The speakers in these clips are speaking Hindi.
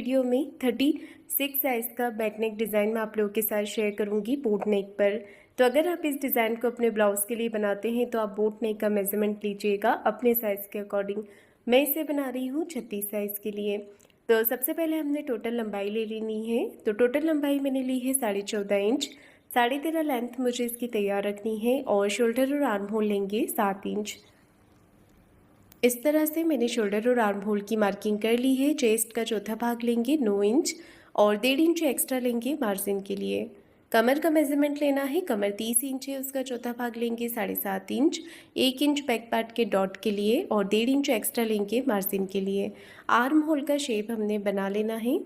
वीडियो में 36 साइज़ का बैक नेक डिज़ाइन मैं आप लोगों के साथ शेयर करूंगी बोट नेक पर। तो अगर आप इस डिज़ाइन को अपने ब्लाउज़ के लिए बनाते हैं तो आप बोट नेक का मेज़रमेंट लीजिएगा अपने साइज़ के अकॉर्डिंग। मैं इसे बना रही हूँ 36 साइज़ के लिए। तो सबसे पहले हमने टोटल लंबाई ले लेनी है। तो टोटल लंबाई मैंने ली है 14.5 इंच। 13.5 लेंथ मुझे इसकी तैयार रखनी है और शोल्डर और आर्म होल लेंगे 7 इंच। इस तरह से मैंने शोल्डर और आर्म होल की मार्किंग कर ली है। चेस्ट का चौथा भाग लेंगे 9 इंच और 1.5 इंच एक्स्ट्रा लेंगे मार्जिन के लिए। कमर का मेजरमेंट लेना है। कमर 30 इंच है, उसका चौथा भाग लेंगे 7.5 इंच। 1 इंच बैक पार्ट के डॉट के लिए और 1.5 इंच एक्स्ट्रा लेंगे मार्जिन के लिए। आर्म होल का शेप हमने बना लेना है।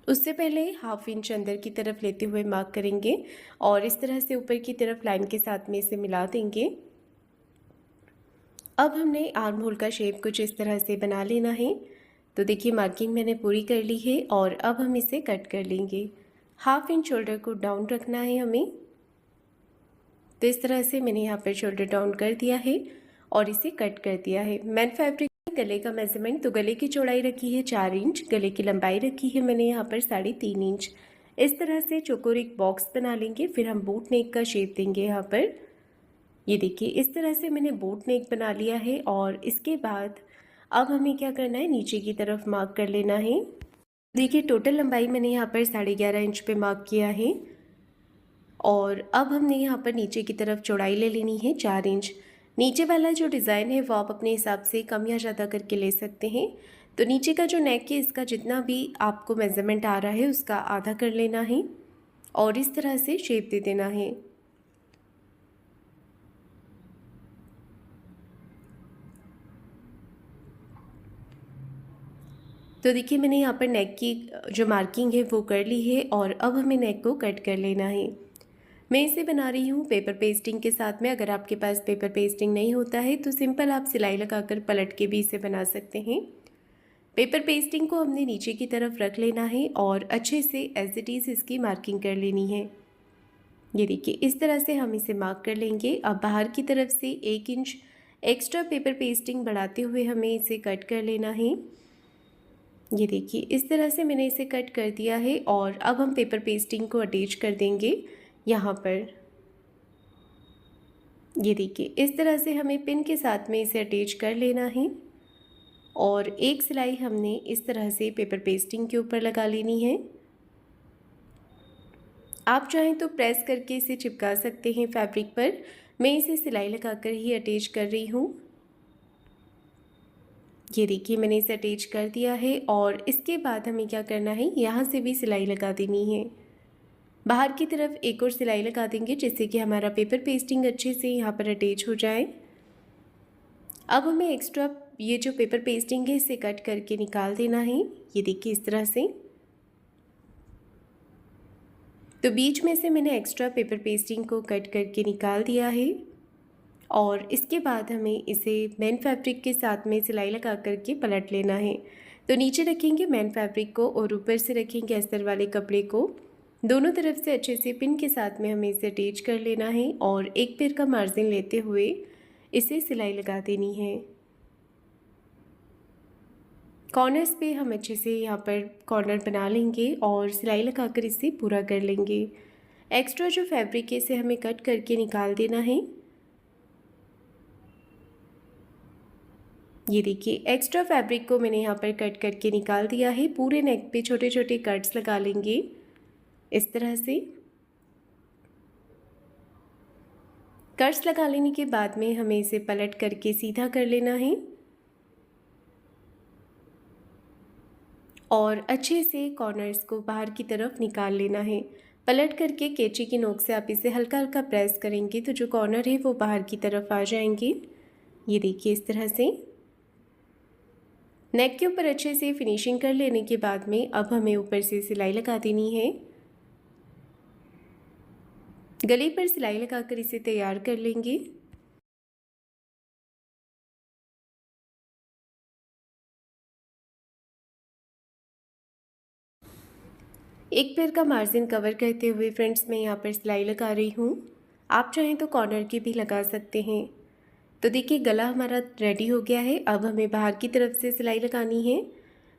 उससे पहले हाफ इंच अंदर की तरफ लेते हुए मार्क करेंगे और इस तरह से ऊपर की तरफ लाइन के साथ में इसे मिला देंगे। अब हमने आर्म होल का शेप कुछ इस तरह से बना लेना है। तो देखिए मार्किंग मैंने पूरी कर ली है और अब हम इसे कट कर लेंगे। हाफ इंच शोल्डर को डाउन रखना है हमें। तो इस तरह से मैंने यहाँ पर शोल्डर डाउन कर दिया है और इसे कट कर दिया है। मैन फैब्रिक गले का मेजरमेंट, तो गले की चौड़ाई रखी है 4 इंच, गले की लंबाई रखी है मैंने यहाँ पर 3.5 इंच। इस तरह से चौकोर एक बॉक्स बना लेंगे, फिर हम बोट नेक का शेप देंगे यहाँ पर। ये देखिए इस तरह से मैंने बोट नेक बना लिया है और इसके बाद अब हमें क्या करना है, नीचे की तरफ मार्क कर लेना है। देखिए टोटल लंबाई मैंने यहाँ पर 11.5 इंच पे मार्क किया है और अब हमने यहाँ पर नीचे की तरफ चौड़ाई ले लेनी है 4 इंच। नीचे वाला जो डिज़ाइन है वो आप अपने हिसाब से कम या ज़्यादा करके ले सकते हैं। तो नीचे का जो नेक है इसका जितना भी आपको मेज़रमेंट आ रहा है उसका आधा कर लेना है और इस तरह से शेप दे देना है। तो देखिए मैंने यहाँ पर नेक की जो मार्किंग है वो कर ली है और अब हमें नेक को कट कर लेना है। मैं इसे बना रही हूँ पेपर पेस्टिंग के साथ में। अगर आपके पास पेपर पेस्टिंग नहीं होता है तो सिंपल आप सिलाई लगाकर पलट के भी इसे बना सकते हैं। पेपर पेस्टिंग को हमने नीचे की तरफ रख लेना है और अच्छे से एज इट इज़ इसकी मार्किंग कर लेनी है। ये देखिए इस तरह से हम इसे मार्क कर लेंगे। अब बाहर की तरफ से 1 इंच एक्स्ट्रा पेपर पेस्टिंग बढ़ाते हुए हमें इसे कट कर लेना है। ये देखिए इस तरह से मैंने इसे कट कर दिया है और अब हम पेपर पेस्टिंग को अटैच कर देंगे यहाँ पर। ये देखिए इस तरह से हमें पिन के साथ में इसे अटैच कर लेना है और एक सिलाई हमने इस तरह से पेपर पेस्टिंग के ऊपर लगा लेनी है। आप चाहें तो प्रेस करके इसे चिपका सकते हैं फैब्रिक पर। मैं इसे सिलाई लगाकर ही अटैच कर रही हूँ। ये देखिए मैंने इसे अटैच कर दिया है और इसके बाद हमें क्या करना है, यहाँ से भी सिलाई लगा देनी है। बाहर की तरफ एक और सिलाई लगा देंगे जिससे कि हमारा पेपर पेस्टिंग अच्छे से यहाँ पर अटैच हो जाए। अब हमें एक्स्ट्रा ये जो पेपर पेस्टिंग है इसे कट करके निकाल देना है। ये देखिए इस तरह से। तो बीच में से मैंने एक्स्ट्रा पेपर पेस्टिंग को कट करके निकाल दिया है और इसके बाद हमें इसे मैन फैब्रिक के साथ में सिलाई लगा करके पलट लेना है। तो नीचे रखेंगे मैन फैब्रिक को और ऊपर से रखेंगे अस्तर वाले कपड़े को। दोनों तरफ से अच्छे से पिन के साथ में हमें इसे अटैच कर लेना है और एक पैर का मार्जिन लेते हुए इसे सिलाई लगा देनी है। कॉर्नर्स पे हम अच्छे से यहाँ पर कॉर्नर बना लेंगे और सिलाई लगाकर इसे पूरा कर लेंगे। एक्स्ट्रा जो फैब्रिक है इसे हमें कट करके निकाल देना है। ये देखिए एक्स्ट्रा फैब्रिक को मैंने यहाँ पर कट करके निकाल दिया है। पूरे नेक पे छोटे छोटे कट्स लगा लेंगे इस तरह से। कट्स लगा लेने के बाद में हमें इसे पलट करके सीधा कर लेना है और अच्छे से कॉर्नर्स को बाहर की तरफ निकाल लेना है। पलट करके कैंची की नोक से आप इसे हल्का हल्का प्रेस करेंगे तो जो कॉर्नर है वो बाहर की तरफ आ जाएंगे। ये देखिए इस तरह से। नेक के ऊपर अच्छे से फिनिशिंग कर लेने के बाद में अब हमें ऊपर से सिलाई लगा देनी है। गले पर सिलाई लगाकर इसे तैयार कर लेंगे। एक पैर का मार्जिन कवर करते हुए फ्रेंड्स मैं यहाँ पर सिलाई लगा रही हूँ। आप चाहें तो कॉर्नर की भी लगा सकते हैं। तो देखिए गला हमारा रेडी हो गया है। अब हमें बाहर की तरफ से सिलाई लगानी है।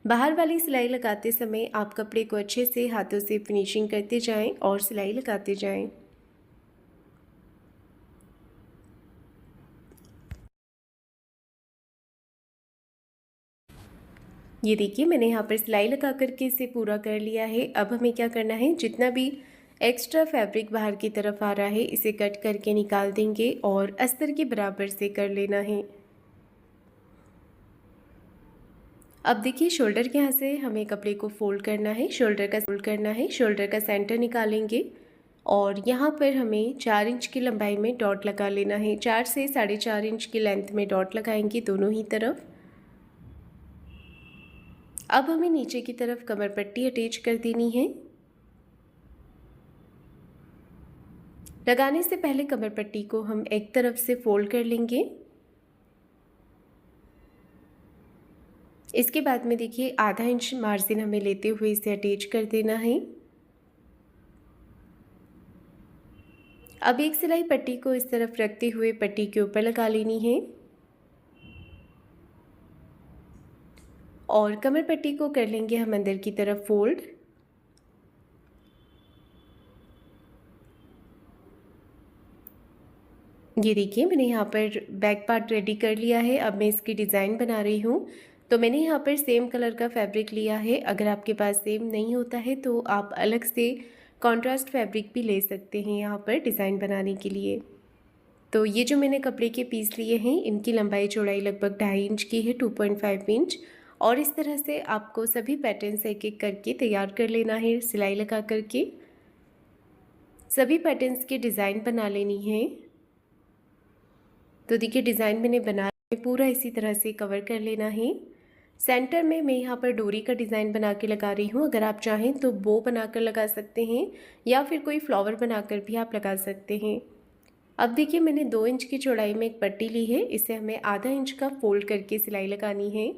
बाहर वाली सिलाई लगाते समय आप कपड़े को अच्छे से हाथों से फिनिशिंग करते जाएं और सिलाई लगाते जाएं। ये देखिए मैंने यहाँ पर सिलाई लगा करके इसे पूरा कर लिया है। अब हमें क्या करना है, जितना भी एक्स्ट्रा फैब्रिक बाहर की तरफ आ रहा है इसे कट करके निकाल देंगे और अस्तर के बराबर से कर लेना है। अब देखिए शोल्डर के यहाँ से हमें कपड़े को फोल्ड करना है, शोल्डर का सेंटर निकालेंगे और यहाँ पर हमें 4 इंच की लंबाई में डॉट लगा लेना है। 4 से 4.5 इंच की लेंथ में डॉट लगाएंगे दोनों ही तरफ। अब हमें नीचे की तरफ कमर पट्टी अटैच कर देनी है। लगाने से पहले कमर पट्टी को हम एक तरफ से फोल्ड कर लेंगे। इसके बाद में देखिए आधा इंच मार्जिन हमें लेते हुए इसे अटैच कर देना है। अब एक सिलाई पट्टी को इस तरफ रखते हुए पट्टी के ऊपर लगा लेनी है और कमर पट्टी को कर लेंगे हम अंदर की तरफ फोल्ड। ये देखिए मैंने यहाँ पर बैक पार्ट रेडी कर लिया है। अब मैं इसकी डिज़ाइन बना रही हूँ। तो मैंने यहाँ पर सेम कलर का फैब्रिक लिया है। अगर आपके पास सेम नहीं होता है तो आप अलग से कॉन्ट्रास्ट फैब्रिक भी ले सकते हैं यहाँ पर डिज़ाइन बनाने के लिए। तो ये जो मैंने कपड़े के पीस लिए हैं इनकी लंबाई चौड़ाई लगभग 2.5 इंच की है, 2.5 इंच। और इस तरह से आपको सभी पैटर्न्स एक एक करके तैयार कर लेना है। सिलाई लगा करके सभी पैटर्न्स की डिज़ाइन बना लेनी है। तो देखिए डिज़ाइन मैंने बना पूरा इसी तरह से कवर कर लेना है। सेंटर में मैं यहाँ पर डोरी का डिज़ाइन बना के लगा रही हूँ। अगर आप चाहें तो बो बनाकर लगा सकते हैं या फिर कोई फ्लावर बनाकर भी आप लगा सकते हैं। अब देखिए मैंने 2 इंच की चौड़ाई में एक पट्टी ली है, इसे हमें आधा इंच का फोल्ड करके सिलाई लगानी है।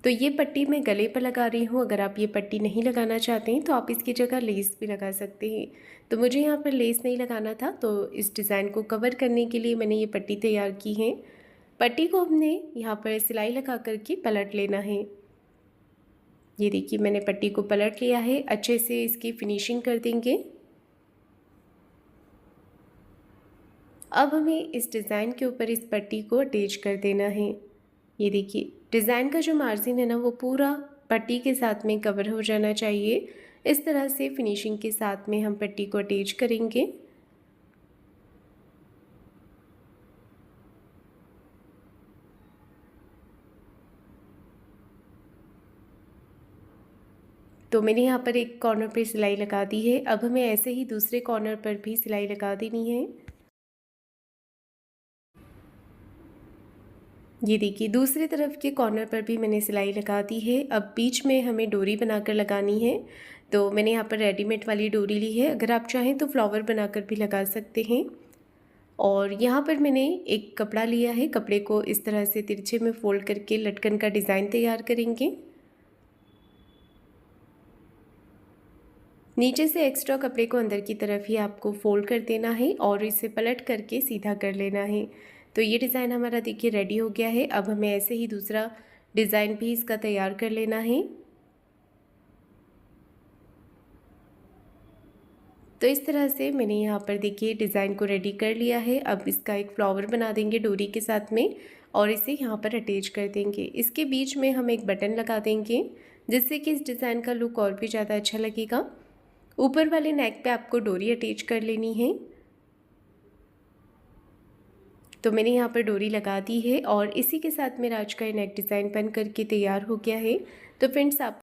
तो ये पट्टी मैं गले पर लगा रही हूँ। अगर आप ये पट्टी नहीं लगाना चाहते हैं तो आप इसकी जगह लेस भी लगा सकते हैं। तो मुझे यहाँ पर लेस नहीं लगाना था तो इस डिज़ाइन को कवर करने के लिए मैंने ये पट्टी तैयार की है। पट्टी को हमने यहाँ पर सिलाई लगा करके पलट लेना है। ये देखिए मैंने पट्टी को पलट लिया है। अच्छे से इसकी फिनिशिंग कर देंगे। अब हमें इस डिज़ाइन के ऊपर इस पट्टी को अटैच कर देना है। ये देखिए डिज़ाइन का जो मार्जिन है ना वो पूरा पट्टी के साथ में कवर हो जाना चाहिए। इस तरह से फिनिशिंग के साथ में हम पट्टी को अटैच करेंगे। तो मैंने यहाँ पर एक कॉर्नर पर सिलाई लगा दी है। अब हमें ऐसे ही दूसरे कॉर्नर पर भी सिलाई लगा देनी है। ये देखिए दूसरी तरफ के कॉर्नर पर भी मैंने सिलाई लगा दी है। अब बीच में हमें डोरी बनाकर लगानी है। तो मैंने यहाँ पर रेडीमेड वाली डोरी ली है। अगर आप चाहें तो फ्लावर बनाकर भी लगा सकते हैं। और यहाँ पर मैंने एक कपड़ा लिया है। कपड़े को इस तरह से तिरछे में फोल्ड करके लटकन का डिज़ाइन तैयार करेंगे। नीचे से एक्स्ट्रा कपड़े को अंदर की तरफ ही आपको फोल्ड कर देना है और इसे पलट करके सीधा कर लेना है। तो ये डिज़ाइन हमारा देखिए रेडी हो गया है। अब हमें ऐसे ही दूसरा डिज़ाइन भी इसका तैयार कर लेना है। तो इस तरह से मैंने यहाँ पर देखिए डिज़ाइन को रेडी कर लिया है। अब इसका एक फ्लावर बना देंगे डोरी के साथ में और इसे यहाँ पर अटैच कर देंगे। इसके बीच में हम एक बटन लगा देंगे जिससे कि इस डिज़ाइन का लुक और भी ज़्यादा अच्छा लगेगा। ऊपर वाले नेक पे आपको डोरी अटैच कर लेनी है। तो मैंने यहाँ पर डोरी लगा दी है और इसी के साथ मेरा आज का नेक डिज़ाइन बन करके तैयार हो गया है। तो फ्रेंड्स आप